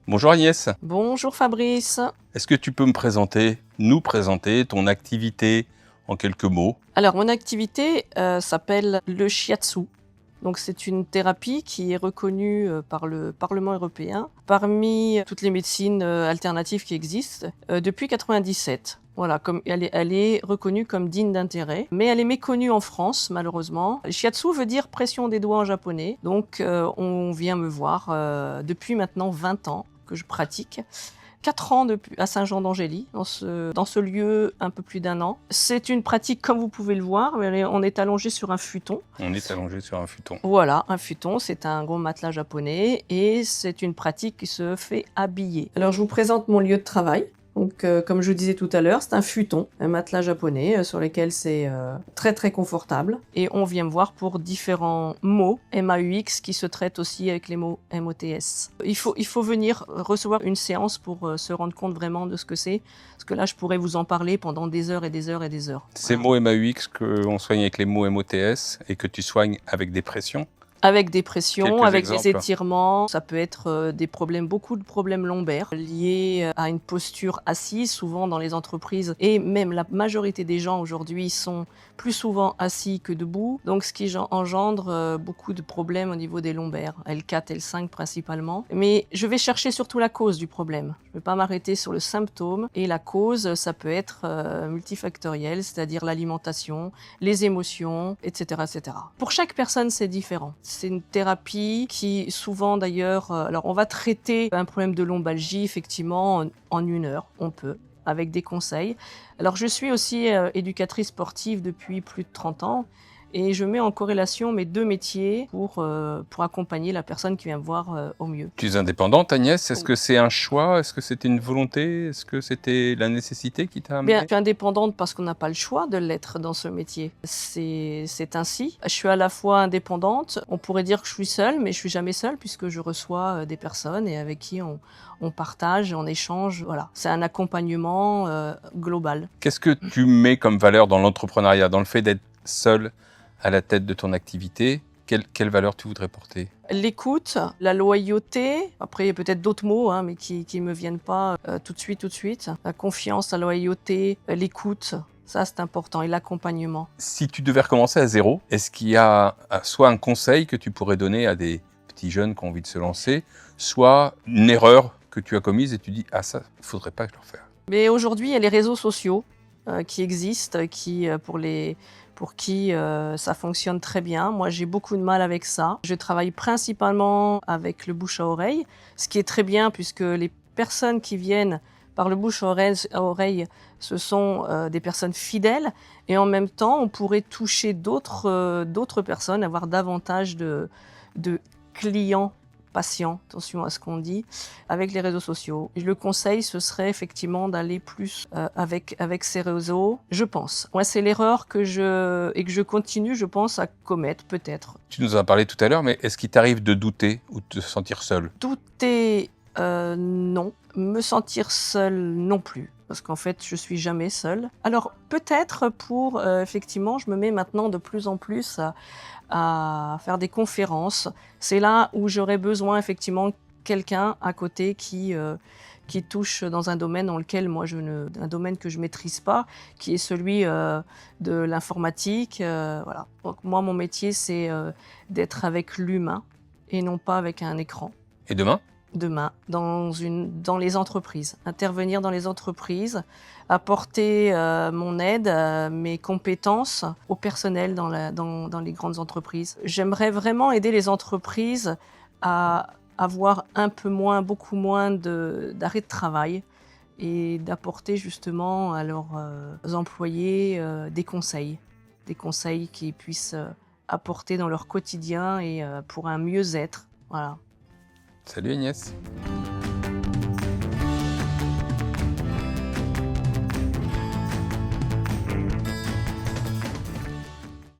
Bonjour Agnès, Bonjour Fabrice. est-ce que tu peux nous présenter ton activité en quelques mots? Alors mon activité s'appelle le shiatsu. Donc c'est une thérapie qui est reconnue par le Parlement européen parmi toutes les médecines alternatives qui existent depuis 97. Voilà, comme elle est reconnue comme digne d'intérêt, mais elle est méconnue en France malheureusement. Shiatsu veut dire pression des doigts en japonais, donc on vient me voir depuis maintenant 20 ans que je pratique. 4 ans à Saint-Jean-d'Angély, dans ce lieu un peu plus d'1 an. C'est une pratique, comme vous pouvez le voir, on est allongé sur un futon. On est allongé sur un futon. Voilà, un futon, c'est un gros matelas japonais et c'est une pratique qui se fait habillé. Alors je vous présente mon lieu de travail. Donc, comme je vous disais tout à l'heure, c'est un futon, un matelas japonais sur lequel c'est très très confortable. Et on vient me voir pour différents mots, MAUX, qui se traitent aussi avec les mots MOTS. Il faut venir recevoir une séance pour se rendre compte vraiment de ce que c'est. Parce que là, je pourrais vous en parler pendant des heures et des heures et des heures. Ces mots MAUX qu'on soigne avec les mots MOTS et que tu soignes avec des pressions? Avec des pressions, Quelques avec exemples. des étirements, ça peut être beaucoup de problèmes lombaires liés à une posture assise, souvent dans les entreprises, et même la majorité des gens aujourd'hui sont plus souvent assis que debout, donc ce qui engendre beaucoup de problèmes au niveau des lombaires, L4, L5 principalement. Mais je vais chercher surtout la cause du problème. Je ne vais pas m'arrêter sur le symptôme, et la cause, ça peut être multifactoriel, c'est-à-dire l'alimentation, les émotions, etc., etc. Pour chaque personne, c'est différent. C'est une thérapie qui souvent d'ailleurs, alors on va traiter un problème de lombalgie effectivement en 1 heure, on peut, avec des conseils. Alors je suis aussi éducatrice sportive depuis plus de 30 ans et je mets en corrélation mes 2 métiers pour accompagner la personne qui vient me voir au mieux. Tu es indépendante Agnès, est-ce que c'est un choix? Est-ce que c'était une volonté? Est-ce que c'était la nécessité qui t'a Bien, je amené? suis indépendante parce qu'on n'a pas le choix de l'être dans ce métier. C'est ainsi. Je suis à la fois indépendante, on pourrait dire que je suis seule, mais je suis jamais seule puisque je reçois des personnes et avec qui on partage, on échange. Voilà, c'est un accompagnement global. Qu'est-ce que tu mets comme valeur dans l'entrepreneuriat, dans le fait d'être seul à la tête de ton activité? Quelle valeur tu voudrais porter? L'écoute, la loyauté, après il y a peut-être d'autres mots mais qui me viennent pas tout de suite. La confiance, la loyauté, l'écoute, ça c'est important, et l'accompagnement. Si tu devais recommencer à zéro, est-ce qu'il y a soit un conseil que tu pourrais donner à des petits jeunes qui ont envie de se lancer, soit une erreur que tu as commise et tu dis « Ah ça, il ne faudrait pas que je le refasse ». Mais aujourd'hui, il y a les réseaux sociaux qui existent, pour qui ça fonctionne très bien. Moi, j'ai beaucoup de mal avec ça. Je travaille principalement avec le bouche à oreille, ce qui est très bien puisque les personnes qui viennent par le bouche à oreille, ce sont des personnes fidèles et en même temps, on pourrait toucher d'autres personnes, avoir davantage de clients patients, attention à ce qu'on dit, avec les réseaux sociaux. Le conseil, ce serait effectivement d'aller plus avec ces réseaux, je pense. Moi, c'est l'erreur que je continue, je pense, à commettre, peut-être. Tu nous en as parlé tout à l'heure, mais est-ce qu'il t'arrive de douter ou de te sentir seul? Douter, non. Me sentir seule, non plus. Parce qu'en fait, je suis jamais seule. Alors, peut-être pour, effectivement, je me mets maintenant de plus en plus à faire des conférences. C'est là où j'aurais besoin, effectivement, quelqu'un à côté qui touche dans un domaine dans lequel un domaine que je maîtrise pas, qui est celui de l'informatique. Voilà. Donc moi, mon métier, c'est d'être avec l'humain et non pas avec un écran. Et demain? Demain, dans les entreprises, intervenir dans les entreprises, apporter mon aide, mes compétences au personnel dans les grandes entreprises. J'aimerais vraiment aider les entreprises à avoir beaucoup moins d'arrêt de travail et d'apporter justement à leurs employés des conseils qu'ils puissent apporter dans leur quotidien et pour un mieux-être. Voilà. Salut Agnès.